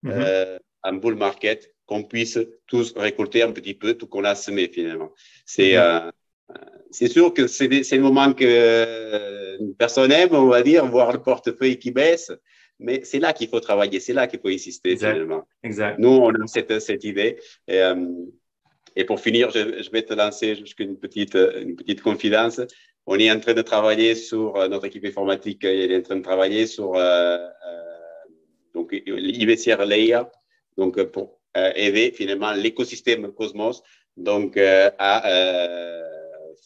en bull market, qu'on puisse tous récolter un petit peu tout qu'on a semé finalement. C'est sûr que c'est le moment que personne n'aime, on va dire, voir le portefeuille qui baisse, mais c'est là qu'il faut travailler, c'est là qu'il faut insister finalement. Exact. Nous, on a cette idée. Et pour finir, je vais te lancer jusqu'une petite confidence. On est en train de travailler sur notre équipe informatique, elle est en train de travailler sur donc IBCR Layer, donc pour aider finalement l'écosystème Cosmos donc, à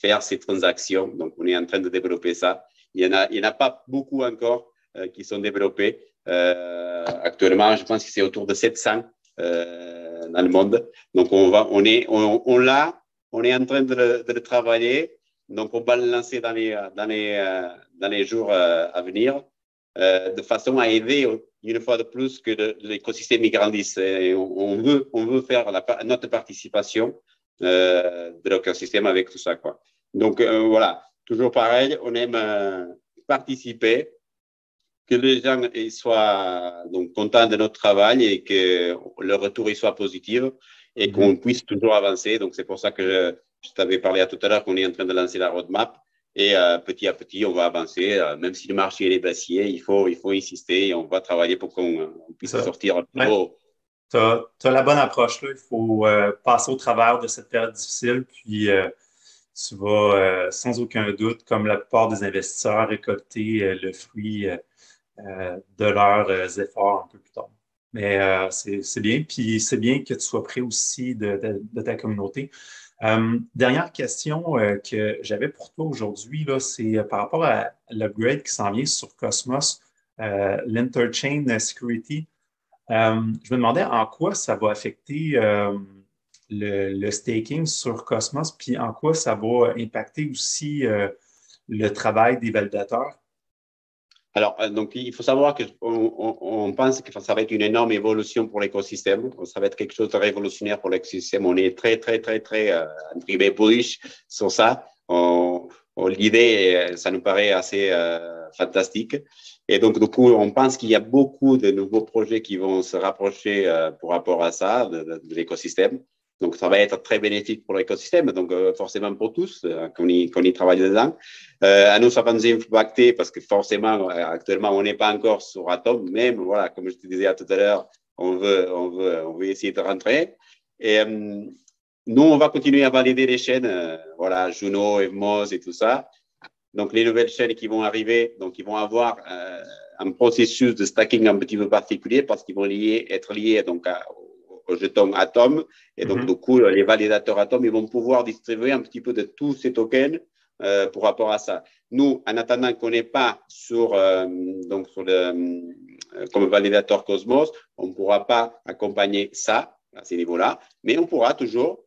faire ces transactions. Donc, on est en train de développer ça. Il y en a pas beaucoup encore qui sont développés. Actuellement, je pense que c'est autour de 700 dans le monde. Donc, on est en train de le travailler. Donc, on va le lancer dans les jours à venir de façon à aider une fois de plus que l'écosystème grandisse. Et on veut faire notre participation de l'écosystème avec tout ça, quoi. Donc, voilà, toujours pareil, on aime participer, que les gens soient donc contents de notre travail et que le retour soit positif et qu'on puisse toujours avancer. Donc, c'est pour ça que je t'avais parlé tout à l'heure qu'on est en train de lancer la roadmap et petit à petit, on va avancer. Même si le marché est baissier, il faut insister et on va travailler pour qu'on puisse sortir plus haut. Tu as la bonne approche là. Il faut passer au travers de cette période difficile, puis tu vas sans aucun doute, comme la plupart des investisseurs, récolter le fruit de leurs efforts un peu plus tard. Mais c'est bien, puis c'est bien que tu sois près aussi de ta communauté. Dernière question que j'avais pour toi aujourd'hui, là, c'est par rapport à l'upgrade qui s'en vient sur Cosmos, l'Interchain Security. Je me demandais en quoi ça va affecter le staking sur Cosmos, puis en quoi ça va impacter aussi le travail des validateurs. Alors, donc, il faut savoir qu'on pense que ça va être une énorme évolution pour l'écosystème. Ça va être quelque chose de révolutionnaire pour l'écosystème. On est très, très, très, très, entre guillemets, bullish sur ça. L'idée, ça nous paraît assez fantastique. Et donc, du coup, on pense qu'il y a beaucoup de nouveaux projets qui vont se rapprocher par rapport à ça, de l'écosystème. Donc, ça va être très bénéfique pour l'écosystème, donc forcément pour tous, qu'on y travaille dedans. À nous, ça va nous impacter parce que forcément, actuellement, on n'est pas encore sur Atom, même, voilà, comme je te disais tout à l'heure, on veut essayer de rentrer. Et nous, on va continuer à valider les chaînes, voilà, Juno, Evmos et tout ça. Donc, les nouvelles chaînes qui vont arriver, donc, ils vont avoir un processus de stacking un petit peu particulier parce qu'ils vont être liés donc, au jeton Atom. Et donc, du coup, les validateurs Atom, ils vont pouvoir distribuer un petit peu de tous ces tokens pour rapport à ça. Nous, en attendant qu'on n'est pas comme validateur Cosmos, on ne pourra pas accompagner ça à ces niveaux-là, mais on pourra toujours,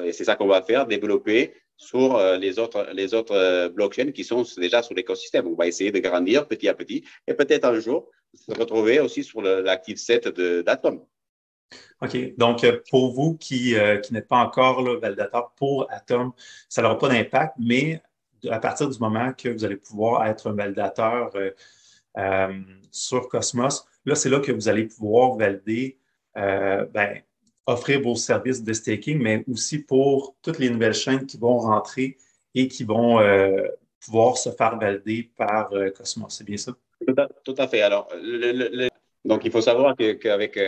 et c'est ça qu'on va faire, développer sur les autres blockchains qui sont déjà sur l'écosystème. On va essayer de grandir petit à petit et peut-être un jour se retrouver aussi sur l'active set d'Atom. OK. Donc, pour vous qui n'êtes pas encore là, validateur pour Atom, ça n'aura pas d'impact, mais à partir du moment que vous allez pouvoir être un validateur sur Cosmos, là, c'est là que vous allez pouvoir valider, offrir vos services de staking, mais aussi pour toutes les nouvelles chaînes qui vont rentrer et qui vont pouvoir se faire valider par Cosmos. C'est bien ça? Tout à fait. Alors, donc, il faut savoir qu'avec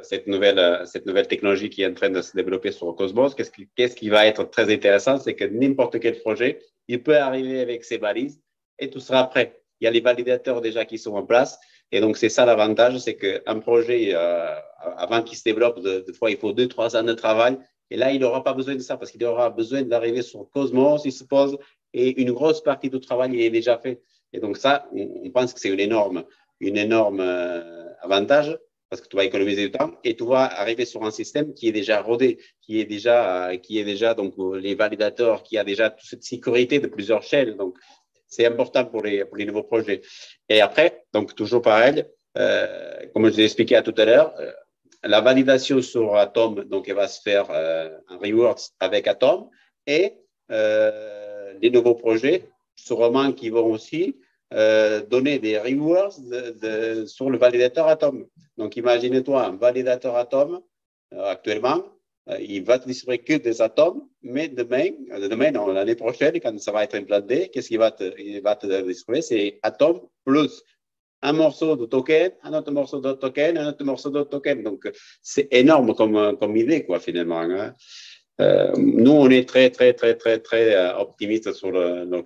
cette nouvelle technologie qui est en train de se développer sur Cosmos, qu'est-ce qui va être très intéressant, c'est que n'importe quel projet, il peut arriver avec ses balises et tout sera prêt. Il y a les validateurs déjà qui sont en place. Et donc, c'est ça l'avantage, c'est qu'un projet, avant qu'il se développe, des fois, il faut 2-3 ans de travail. Et là, il n'aura pas besoin de ça parce qu'il aura besoin d'arriver sur Cosmos, il se pose, et une grosse partie du travail est déjà fait. Et donc, ça, on pense que c'est une énorme avantage parce que tu vas économiser du temps et tu vas arriver sur un système qui est déjà rodé, qui est déjà donc les validateurs, qui a déjà toute cette sécurité de plusieurs chaînes. Donc, c'est important pour les nouveaux projets. Et après, donc toujours pareil, comme je l'ai expliqué tout à l'heure, la validation sur Atom, donc elle va se faire en rewards avec Atom et les nouveaux projets, sûrement qui vont aussi donner des rewards sur le validateur Atom. Donc, imagine-toi un validateur Atom actuellement, il va te distribuer que des atomes, mais demain, non, l'année prochaine, quand ça va être implanté, qu'est-ce qu'il va te distribuer? C'est atome plus un morceau de token, un autre morceau de token, un autre morceau de token. Donc, c'est énorme comme idée, quoi, finalement. Hein. Nous, on est très, très, très, très, très optimistes sur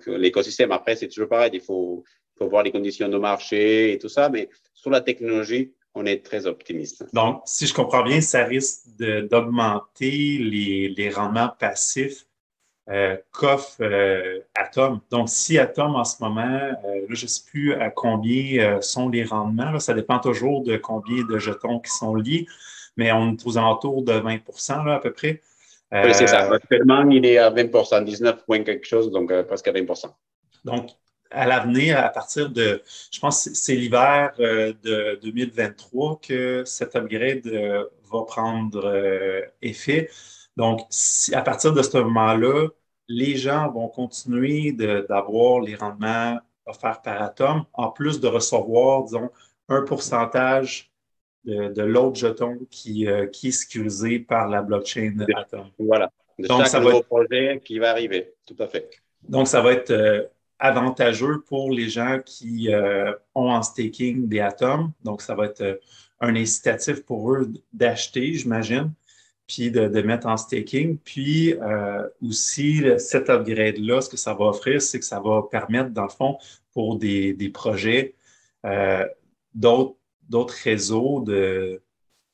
l'écosystème. Après, c'est toujours pareil, il faut voir les conditions de marché et tout ça, mais sur la technologie, on est très optimiste. Donc, si je comprends bien, ça risque d'augmenter les rendements passifs qu'offre Atom. Donc, si Atom, en ce moment, là, je ne sais plus à combien sont les rendements, là, ça dépend toujours de combien de jetons qui sont liés, mais on est aux alentours de 20 là, à peu près. Oui, c'est ça. Actuellement, il est à 20%, 19 points quelque chose, donc presque à 20%. Donc, à l'avenir, à partir de, je pense que c'est l'hiver de 2023 que cet upgrade va prendre effet. Donc, à partir de ce moment-là, les gens vont continuer d'avoir les rendements offerts par Atom, en plus de recevoir, disons, un pourcentage de l'autre jeton qui est sécurisé par la blockchain Atom. Voilà, de Donc, chaque ça va nouveau être projet qui va arriver, tout à fait. donc, ça va être avantageux pour les gens qui ont en staking des atomes. Donc, ça va être un incitatif pour eux d'acheter, j'imagine, puis de mettre en staking. Puis aussi, cet upgrade-là, ce que ça va offrir, c'est que ça va permettre, dans le fond, pour des projets, euh, d'autres d'autres réseaux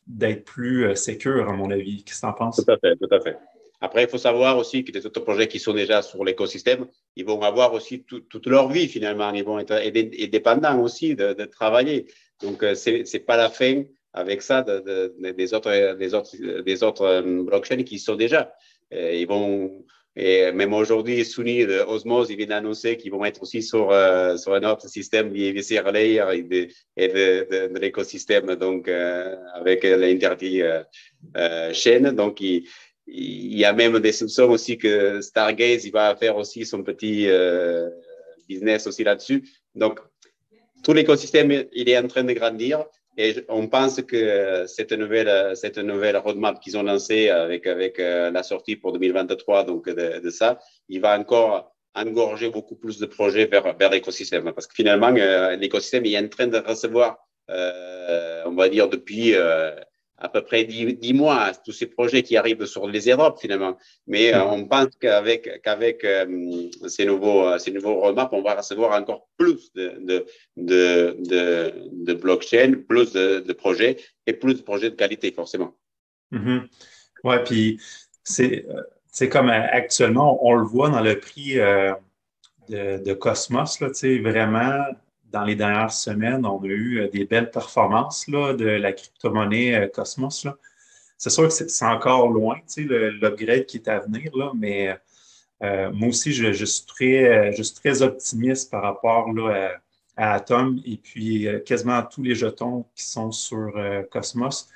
d'être plus sécures, à mon avis. Qu'est-ce que tu en Tout penses? à fait, tout à fait. Après, il faut savoir aussi que les autres projets qui sont déjà sur l'écosystème, ils vont avoir aussi toute leur vie finalement. Ils vont être dépendants aussi de travailler. Donc, c'est pas la fin avec ça des autres blockchains qui sont déjà. Ils vont, et même aujourd'hui, Suni de Osmose, ils viennent d'annoncer qu'ils vont être aussi sur un autre système d'IVC Layer de l'écosystème, donc avec l'interdit chaîne. Donc, il y a même des soupçons aussi que Stargaze, il va faire aussi son petit business aussi là-dessus. Donc, tout l'écosystème, il est en train de grandir et on pense que cette nouvelle roadmap qu'ils ont lancée avec la sortie pour 2023, donc de ça, il va encore engorger beaucoup plus de projets vers l'écosystème. Parce que finalement, l'écosystème est en train de recevoir, on va dire, depuis à peu près 10 mois, tous ces projets qui arrivent sur les airdrops finalement. Mais on pense qu'avec ces nouveaux roadmaps, on va recevoir encore plus de blockchain, plus de projets et plus de projets de qualité forcément. Mm-hmm. Ouais, puis c'est comme actuellement, on le voit dans le prix de Cosmos, là, tu sais, vraiment, dans les dernières semaines, on a eu des belles performances là, de la crypto-monnaie Cosmos, là. C'est sûr que c'est encore loin, tu sais, l'upgrade qui est à venir, là, mais moi aussi, je suis très optimiste par rapport là, à Atom et puis quasiment à tous les jetons qui sont sur Cosmos.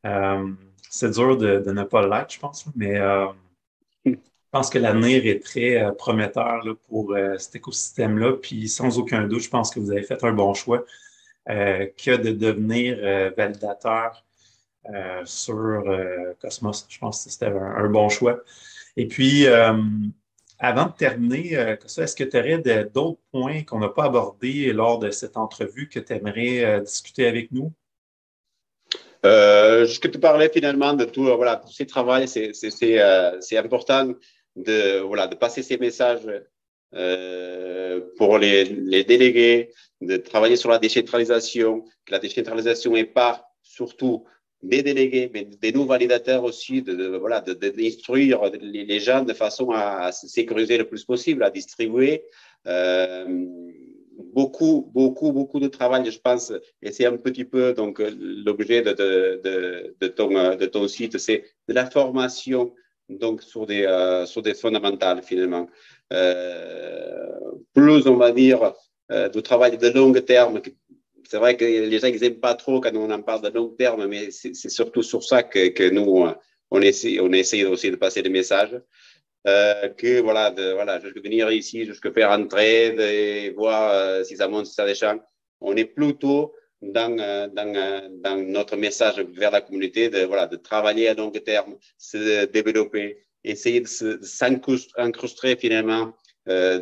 Euh, c'est dur de ne pas l'être, je pense, là, mais je pense que l'avenir est très prometteur là, pour cet écosystème-là. Puis sans aucun doute, je pense que vous avez fait un bon choix que de devenir validateur sur Cosmos. Je pense que c'était un bon choix. Et puis, avant de terminer, est-ce que tu aurais d'autres points qu'on n'a pas abordés lors de cette entrevue que tu aimerais discuter avec nous? Ce que tu parlais finalement de tout, voilà, tous ces travaux, c'est important de passer ces messages pour les délégués, de travailler sur la décentralisation, que la décentralisation est pas surtout des délégués, mais des nouveaux validateurs aussi, d'instruire les gens de façon à se sécuriser le plus possible, à distribuer. Beaucoup de travail, je pense, et c'est un petit peu donc l'objet de ton site, c'est de la formation donc sur des fondamentales finalement. Plus on va dire du travail de long terme. C'est vrai que les gens n'aiment pas trop quand on en parle de long terme, mais c'est surtout sur ça que nous on essaie aussi de passer des messages. Que voilà, jusque venir ici, jusque faire un trade et voir si ça monte, si ça descend. On est plutôt dans notre message vers la communauté de travailler à long terme, se développer, essayer de s'incruster finalement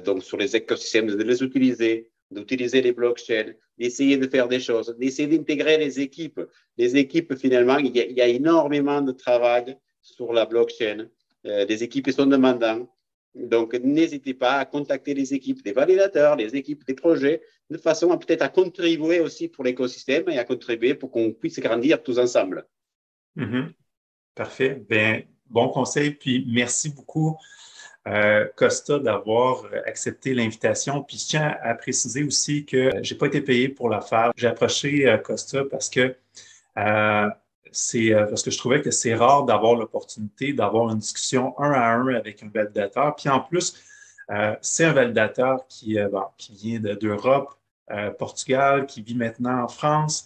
donc sur les écosystèmes, de les utiliser, d'utiliser les blockchains, d'essayer de faire des choses, d'essayer d'intégrer les équipes. Les équipes, finalement, il y a énormément de travail sur la blockchain. Les équipes sont demandantes. Donc, n'hésitez pas à contacter les équipes des validateurs, les équipes des projets, de façon à peut-être à contribuer aussi pour l'écosystème et à contribuer pour qu'on puisse grandir tous ensemble. Mhm. Parfait. Bien, bon conseil. Puis merci beaucoup, Costa, d'avoir accepté l'invitation. Puis je tiens à préciser aussi que j'ai pas été payé pour la faire. J'ai approché Costa euh, parce que je trouvais que c'est rare d'avoir l'opportunité d'avoir une discussion un à un avec un validateur. Puis en plus, c'est un validateur qui vient d'Europe, Portugal, qui vit maintenant en France.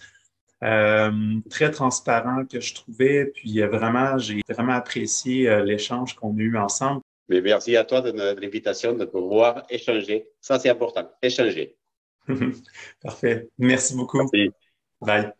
Très transparent que je trouvais, puis vraiment, j'ai vraiment apprécié l'échange qu'on a eu ensemble. Mais merci à toi de l'invitation de pouvoir échanger. Ça, c'est important, échanger. Parfait. Merci beaucoup. Merci. Bye.